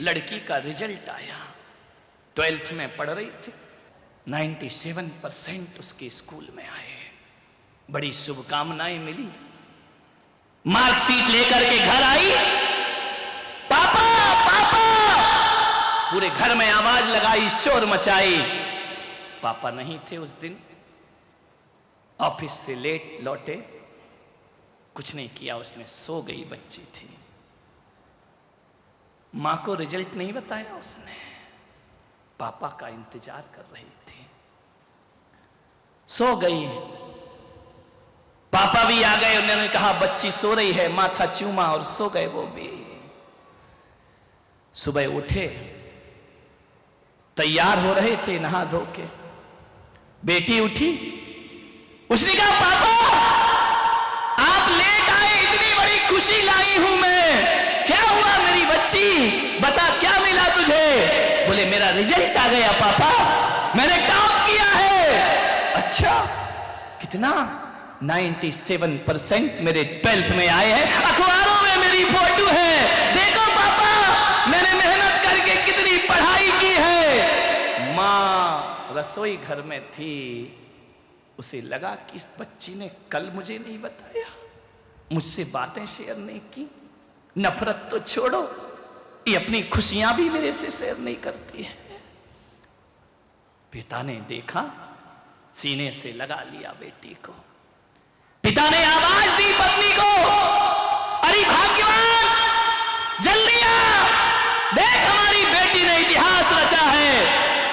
लड़की का रिजल्ट आया। 12th में पढ़ रही थी, 97% उसके स्कूल में आए। बड़ी शुभकामनाएं मिली। मार्कशीट लेकर के घर आई, पापा पापा, पूरे घर में आवाज लगाई, शोर मचाई। पापा नहीं थे उस दिन, ऑफिस से लेट लौटे, कुछ नहीं किया उसने, सो गई बच्ची थी। मां को रिजल्ट नहीं बताया उसने, पापा का इंतजार कर रही थी। सो गई, पापा भी आ गए, उन्होंने कहा बच्ची सो रही है, माथा चूमा और सो गए वो भी। सुबह उठे, तैयार हो रहे थे नहा धो के, बेटी उठी, उसने कहा पापा आप लेट आए, इतनी बड़ी खुशी लाई हूं मैं, क्या हुआ मेरी बच्ची, बता क्या मिला तुझे। बोले मेरा रिजल्ट आ गया पापा, मैंने टॉप किया है। अच्छा कितना, 97% मेरे 12th में आए हैं, अखबारों में मेरी फोटो है, देखो पापा मैंने मेहनत करके कितनी पढ़ाई की है। मां रसोई घर में थी, उसे लगा कि इस बच्ची ने कल मुझे नहीं बताया, मुझसे बातें शेयर नहीं की, नफरत तो छोड़ो, ये अपनी खुशियां भी मेरे से शेयर नहीं करती है। पिता ने देखा, सीने से लगा लिया बेटी को। पिता ने आवाज दी पत्नी को, अरे भाग्यवान जल्दी आ, देख हमारी बेटी ने इतिहास रचा है,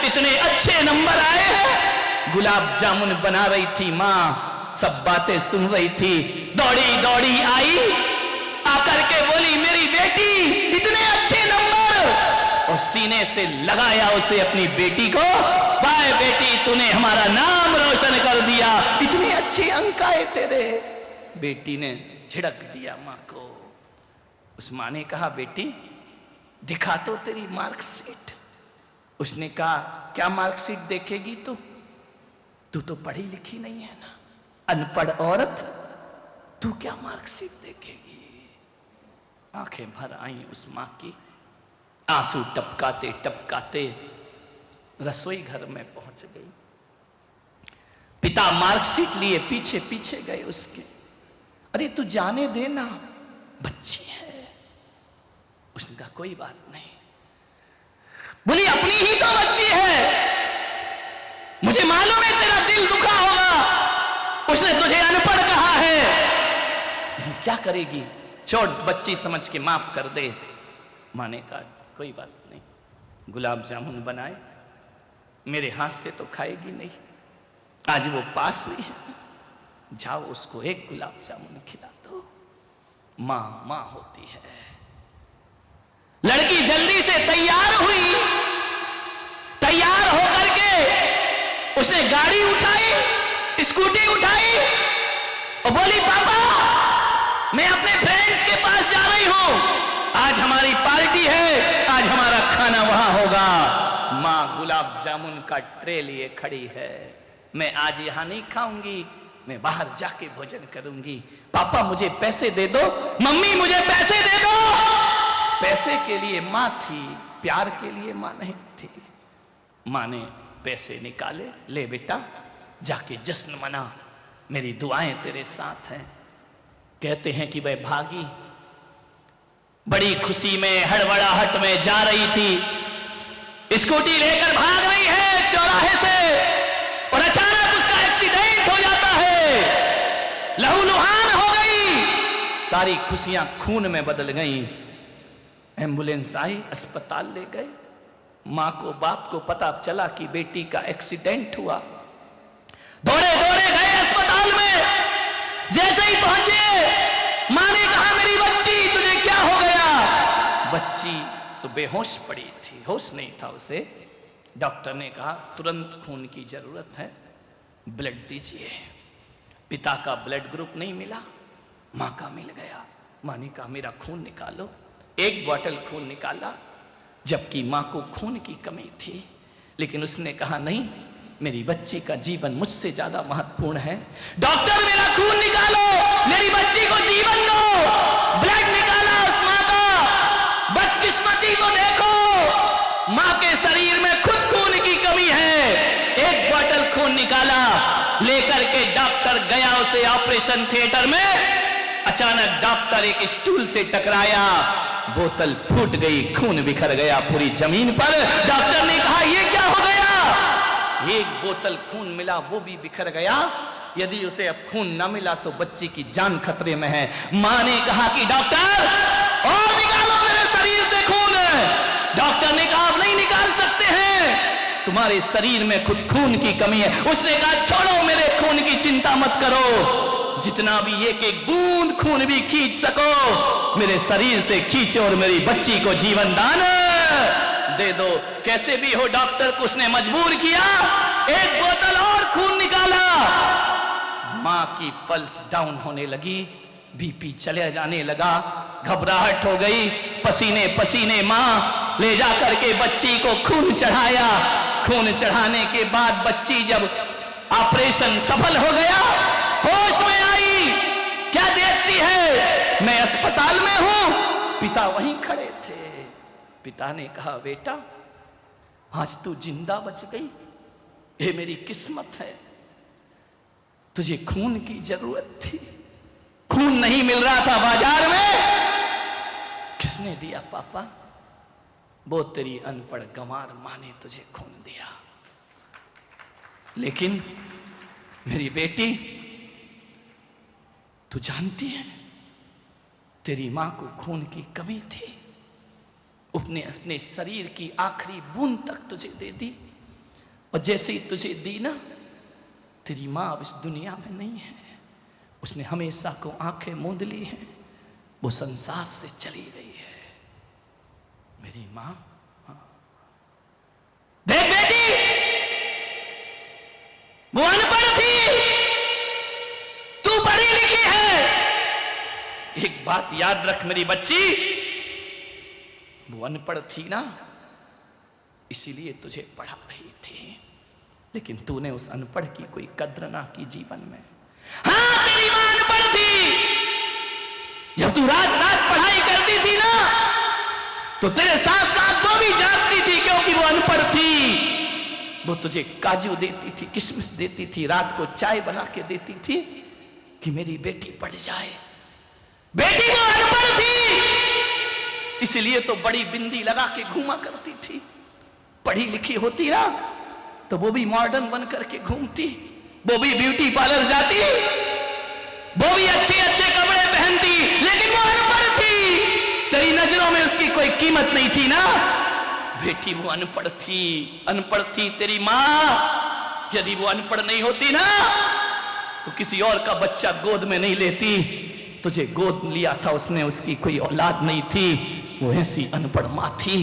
इतने अच्छे नंबर आए हैं। गुलाब जामुन बना रही थी मां, सब बातें सुन रही थी, दौड़ी दौड़ी आई, आकर के बोली मेरी बेटी इतने अच्छे नंबर, और सीने से लगाया उसे अपनी बेटी को, बाय बेटी तूने हमारा नाम रोशन कर दिया, इतने अच्छे अंक आए तेरे। बेटी ने झिड़क दिया मां को। उस मां ने कहा बेटी दिखा तो तेरी मार्कशीट। उसने कहा क्या मार्कशीट देखेगी तू तो पढ़ी लिखी नहीं है ना, अनपढ़ औरत, तू क्या मार्कशीट देखेगी। आंखें भर आई उस मां की, आंसू टपकाते टपकाते रसोई घर में पहुंच गई। पिता मार्कशीट लिए पीछे पीछे गए उसके, अरे तू जाने देना बच्ची है। उसने कहा कोई बात नहीं। बोली अपनी ही तो बच्ची है, मुझे मालूम है तेरा दिल दुखा होगा, उसने तुझे अनपढ़ कहा है, लेकिन क्या करेगी, छोड़ बच्ची समझ के माफ कर दे। मां ने कहा कोई बात नहीं, गुलाब जामुन बनाए, मेरे हाथ से तो खाएगी नहीं, आज वो पास हुई है, जाओ उसको एक गुलाब जामुन खिला दो। मां मां होती है। लड़की जल्दी से तैयार हुई, तैयार होकर के उसने गाड़ी उठाई, स्कूटी उठाई और बोली पापा मैं अपने फ्रेंड्स के पास जा रही हूं, आज हमारी पार्टी है, आज हमारा खाना वहां होगा। मां गुलाब जामुन का ट्रे लिए खड़ी है, मैं आज यहां नहीं खाऊंगी, मैं बाहर जाके भोजन करूंगी। पापा मुझे पैसे दे दो, मम्मी मुझे पैसे दे दो। पैसे के लिए मां थी, प्यार के लिए मां नहीं थी। मां ने पैसे निकाले, ले बेटा जाके जश्न मना, मेरी दुआएं तेरे साथ हैं। कहते हैं कि वह भागी, बड़ी खुशी में हड़बड़ाहट में जा रही थी, स्कूटी लेकर भाग रही है चौराहे से, और अचानक उसका एक्सीडेंट हो जाता है, लहूलुहान हो गई, सारी खुशियां खून में बदल गईं। एम्बुलेंस आई, अस्पताल ले गए। मां को बाप को पता चला कि बेटी का एक्सीडेंट हुआ, दौड़े दौड़े गए अस्पताल में। जैसे ही पहुंचे मां ने कहा मेरी बच्ची तुझे क्या हो गया। बच्ची तो बेहोश पड़ी थी, होश नहीं था उसे। डॉक्टर ने कहा तुरंत खून की जरूरत है, ब्लड दीजिए। पिता का ब्लड ग्रुप नहीं मिला, मां का मिल गया। मां ने कहा मेरा खून निकालो, एक बोतल खून निकाला, जबकि मां को खून की कमी थी, लेकिन उसने कहा नहीं, मेरी बच्ची का जीवन मुझसे ज्यादा महत्वपूर्ण है। डॉक्टर मेरा खून निकालो, मेरी बच्ची को जीवन दो। ब्लड निकाला उस मां का, बदकिस्मती को देखो, मां के शरीर में खुद खून की कमी है। एक बॉटल खून निकाला, लेकर के डॉक्टर गया उसे ऑपरेशन थिएटर में। अचानक डॉक्टर एक स्टूल से टकराया, बोतल फूट गई, खून बिखर गया पूरी जमीन पर। डॉक्टर ने कहा ये क्या हो गया? एक बोतल खून मिला, वो भी बिखर गया। यदि उसे अब खून न मिला तो बच्ची की जान खतरे में है। मां ने कहा कि डॉक्टर और निकालो मेरे शरीर से खून। डॉक्टर ने कहा आप नहीं निकाल सकते हैं, तुम्हारे शरीर में खुद खून की कमी है। उसने कहा छोड़ो, मेरे खून की चिंता मत करो, जितना भी एक एक बूंद खून भी खींच सको मेरे शरीर से खींचो और मेरी बच्ची को जीवन दान दे दो। कैसे भी हो डॉक्टर को उसने मजबूर किया, एक बोतल और खून निकाला। मां की पल्स डाउन होने लगी, बीपी चले जाने लगा, घबराहट हो गई, पसीने पसीने मां ले जा करके बच्ची को खून चढ़ाया। खून चढ़ाने के बाद बच्ची जब ऑपरेशन सफल हो गया, होश में आई, क्या देखती है मैं अस्पताल में हूं, पिता वहीं खड़े थे। पिता ने कहा बेटा आज तू जिंदा बच गई, ये मेरी किस्मत है, तुझे खून की जरूरत थी, खून नहीं मिल रहा था बाजार में, किसने दिया पापा? वो तेरी अनपढ़ गंवार मां ने तुझे खून दिया। लेकिन मेरी बेटी तू जानती है तेरी मां को खून की कमी थी, उसने अपने शरीर की आखिरी बूंद तक तुझे दे दी, और जैसे ही तुझे दी ना, तेरी मां अब इस दुनिया में नहीं है, उसने हमेशा को आंखें मूंद ली हैं, वो संसार से चली गई है। मेरी मां, देख बेटी, वो अनपढ़ थी, तू पढ़ी लिखी है। एक बात याद रख मेरी बच्ची, वो अनपढ़ थी ना, इसीलिए तुझे पढ़ा रही थी, लेकिन तूने उस अनपढ़ की कोई कद्र ना की जीवन में। हाँ, तेरी मां अनपढ़ थी, जब तू रात रात पढ़ाई करती थी ना, तो तेरे साथ साथ वो भी जागती थी, क्योंकि वो अनपढ़ थी। वो तुझे काजू देती थी, किशमिश देती थी, रात को चाय बना के देती थी कि मेरी बेटी पढ़ जाए। बेटी वो अनपढ़ थी, इसलिए तो बड़ी बिंदी लगा के घूमा करती थी। पढ़ी लिखी होती ना तो वो भी मॉडर्न बन करके घूमती, वो भी ब्यूटी पार्लर जाती, वो भी अच्छे अच्छे कपड़े पहनती, लेकिन वो अनपढ़ थी। तेरी नजरों में उसकी कोई कीमत नहीं थी ना। बेटी वो अनपढ़ थी, अनपढ़ थी तेरी मां। यदि वो अनपढ़ नहीं होती ना तो किसी और का बच्चा गोद में नहीं लेती। तुझे गोद लिया था उसने, उसकी कोई औलाद नहीं थी, वो ऐसी अनपढ़ मां थी।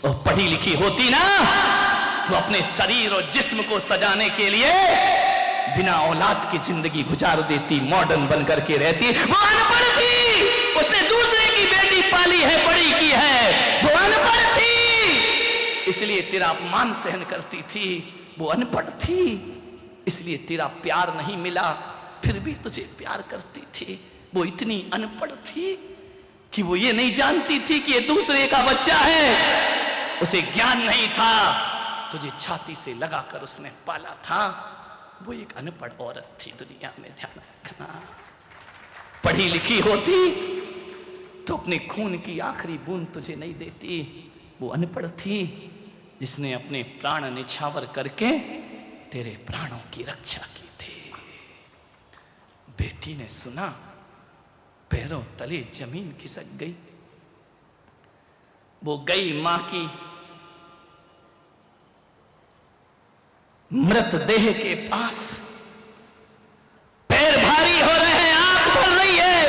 और पढ़ी लिखी होती ना तो अपने शरीर और जिस्म को सजाने के लिए बिना औलाद की जिंदगी गुजार देती, मॉडर्न बन करके रहती। वो अनपढ़ थी, उसने दूसरे की बेटी पाली है, बड़ी की है, वो अनपढ़ थी, इसलिए तेरा अपमान सहन करती थी। वो अनपढ़ थी, इसलिए तेरा प्यार नहीं मिला, फिर भी तुझे प्यार करती थी। वो इतनी अनपढ़ थी कि वो ये नहीं जानती थी कि ये दूसरे का बच्चा है, उसे ज्ञान नहीं था, तुझे छाती से लगाकर उसने पाला था। वो एक अनपढ़ औरत थी दुनिया में, ध्यान रखना। पढ़ी लिखी होती तो अपने खून की आखिरी बूंद तुझे नहीं देती। वो अनपढ़ थी जिसने अपने प्राण निछावर करके तेरे प्राणों की रक्षा की थी। बेटी ने सुना, पैरों तले जमीन खिसक गई। वो गई मां की मृतदेह के पास, पैर भारी हो रहे हैं, आंख भर रही है,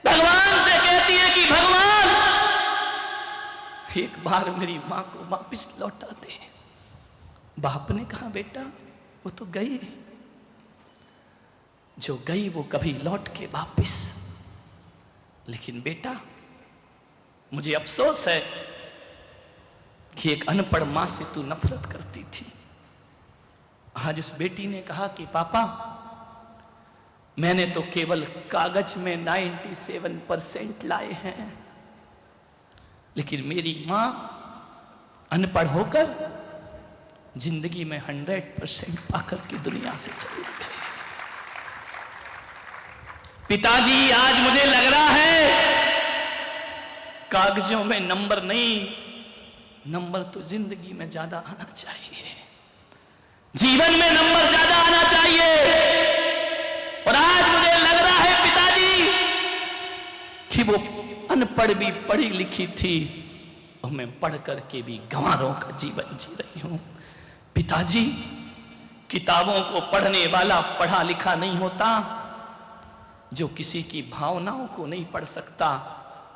भगवान से कहती है कि भगवान एक बार मेरी मां को वापस लौटा दे। बाप ने कहा बेटा वो तो गई, जो गई वो कभी लौट के वापस, लेकिन बेटा मुझे अफसोस है कि एक अनपढ़ मां से तू नफरत करती थी। आज उस बेटी ने कहा कि पापा मैंने तो केवल कागज में 97% लाए हैं, लेकिन मेरी मां अनपढ़ होकर जिंदगी में 100% पाकर की दुनिया से चली गई। पिताजी, आज मुझे लग रहा है कागजों में नंबर नहीं, नंबर तो जिंदगी में ज्यादा आना चाहिए, जीवन में नंबर ज्यादा आना चाहिए। और आज मुझे लग रहा है पिताजी कि वो अनपढ़ भी पढ़ी लिखी थी और मैं पढ़ करके भी गंवारों का जीवन जी रही हूं। पिताजी, किताबों को पढ़ने वाला पढ़ा लिखा नहीं होता, जो किसी की भावनाओं को नहीं पढ़ सकता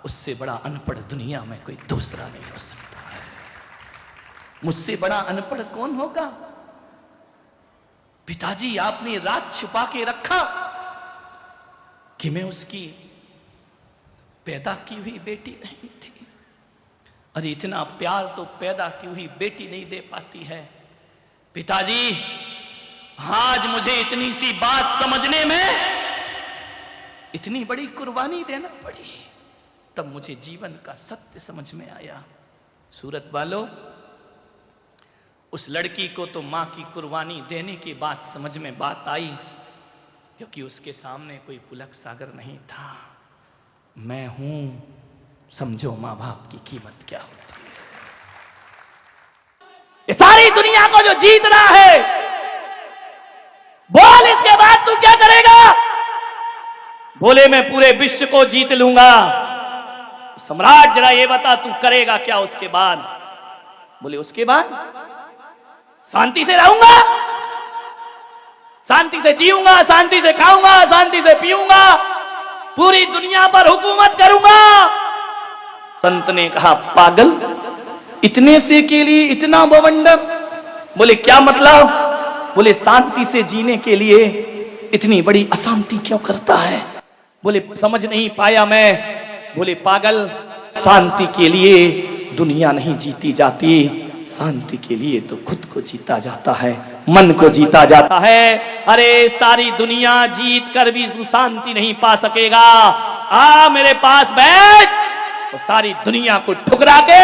उससे बड़ा अनपढ़ दुनिया में कोई दूसरा नहीं हो सकता है। मुझसे बड़ा अनपढ़ कौन होगा? पिताजी, आपने रात छुपा के रखा कि मैं उसकी पैदा की हुई बेटी नहीं थी। अरे इतना प्यार तो पैदा की हुई बेटी नहीं दे पाती है। पिताजी, आज मुझे इतनी सी बात समझने में इतनी बड़ी कुर्बानी देना पड़ी, तब मुझे जीवन का सत्य समझ में आया। सूरत वालों, उस लड़की को तो मां की कुर्बानी देने की बात समझ में बात आई, क्योंकि उसके सामने कोई पुलक सागर नहीं था। मैं हूं, समझो मां बाप की कीमत क्या होती है। ये सारी दुनिया को जो जीत रहा है, बोल इसके बाद तू क्या करेगा? बोले मैं पूरे विश्व को जीत लूंगा। सम्राट, जरा ये बता तू करेगा क्या उसके बाद? बोले उसके बाद शांति से रहूंगा, शांति से जीऊंगा, शांति से खाऊंगा, शांति से पीऊंगा, पूरी दुनिया पर हुकूमत करूंगा। संत ने कहा, पागल, इतने से के लिए इतना बवंडर? बोले क्या मतलब? बोले शांति से जीने के लिए इतनी बड़ी अशांति क्यों करता है? बोले समझ नहीं पाया मैं। बोले पागल, शांति के लिए दुनिया नहीं जीती जाती, शांति के लिए तो खुद को जीता जाता है, मन को जीता जाता है। अरे सारी दुनिया जीत कर भी तू शांति नहीं पा सकेगा। आ मेरे पास बैठ और सारी दुनिया को ठुकरा के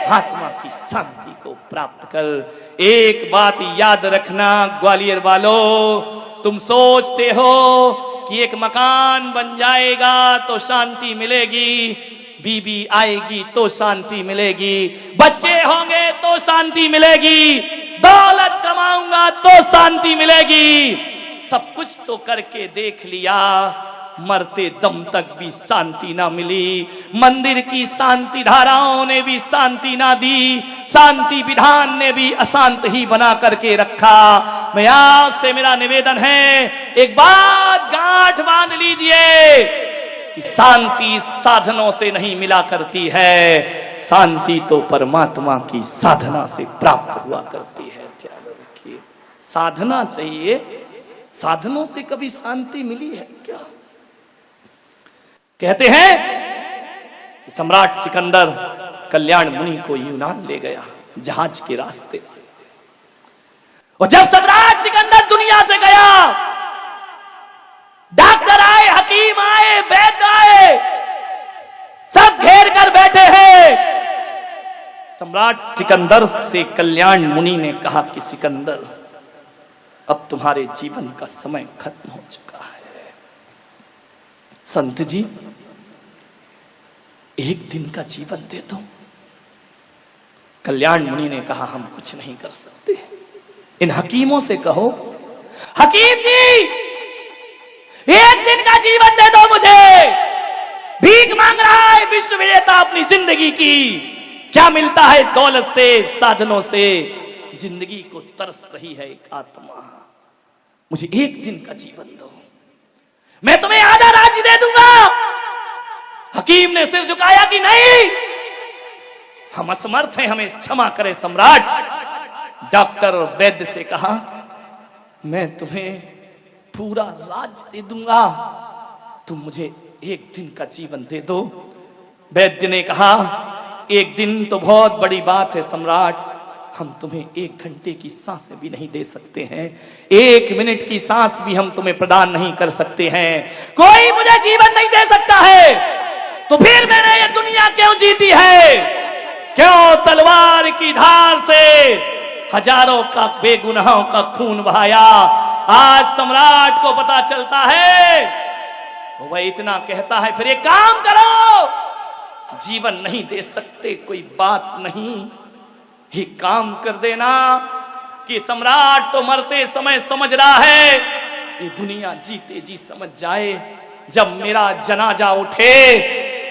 आत्मा की शांति को प्राप्त कर। एक बात याद रखना ग्वालियर वालों, तुम सोचते हो कि एक मकान बन जाएगा तो शांति मिलेगी, बीबी आएगी तो शांति मिलेगी, बच्चे होंगे तो शांति मिलेगी, दौलत कमाऊंगा तो शांति मिलेगी। सब कुछ तो करके देख लिया, मरते दम तक भी शांति ना मिली। मंदिर की शांति धाराओं ने भी शांति ना दी, शांति विधान ने भी अशांत ही बना करके रखा। मैं आपसे मेरा निवेदन है, एक बात गांठ बांध लीजिए कि शांति साधनों से नहीं मिला करती है, शांति तो परमात्मा की साधना से प्राप्त हुआ करती है। ध्यान रखिए, साधना चाहिए, साधनों से कभी शांति मिली है क्या? कहते हैं कि सम्राट सिकंदर कल्याण मुनि को यूनान ले गया जहाज के रास्ते से, और जब सम्राट सिकंदर दुनिया से गया, डॉक्टर आए, हकीम आए, वैद्य आए, सब घेर कर बैठे हैं। सम्राट सिकंदर से कल्याण मुनि ने कहा कि सिकंदर, अब तुम्हारे जीवन का समय खत्म हो चुका है। संत जी, एक दिन का जीवन दे दो। कल्याण मुनि ने कहा, हम कुछ नहीं कर सकते, इन हकीमों से कहो, हकीम जी एक दिन का जीवन दे दो मुझे, भीख मांग रहा है विश्व विजेता अपनी जिंदगी की। क्या मिलता है दौलत से, साधनों से? जिंदगी को तरस रही है एक आत्मा, मुझे एक दिन का जीवन दो, मैं तुम्हें आधा राज्य दे दूंगा। हकीम ने सिर झुकाया कि नहीं, हम असमर्थ हैं, हमें क्षमा करें सम्राट। डॉक्टर और वैद्य से कहा, मैं तुम्हें पूरा राज दे दूंगा, तुम मुझे एक दिन का जीवन दे दो। वैद्य ने कहा, एक दिन तो बहुत बड़ी बात है सम्राट, हम तुम्हें 1 घंटे की सांसें भी नहीं दे सकते हैं, 1 मिनट की सांस भी हम तुम्हें प्रदान नहीं कर सकते हैं, कोई मुझे जीवन नहीं दे सकता है। तो फिर मैंने ये दुनिया क्यों जीती है? क्यों तलवार की धार से हजारों का बेगुनाहों का खून बहाया? आज सम्राट को पता चलता है, वह इतना कहता है, फिर एक काम करो, जीवन नहीं दे सकते कोई बात नहीं, ही काम कर देना। कि सम्राट तो मरते समय समझ रहा है ये दुनिया जीते जी समझ जाए, जब मेरा जनाजा उठे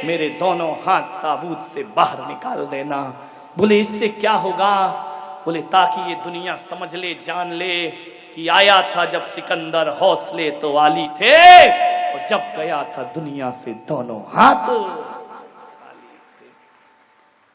मेरे दोनों हाथ ताबूत से बाहर निकाल देना। बोले इससे क्या होगा? बोले ताकि ये दुनिया समझ ले, जान ले कि आया था जब सिकंदर हौसले तो वाली थे, और जब गया था दुनिया से दोनों हाथ।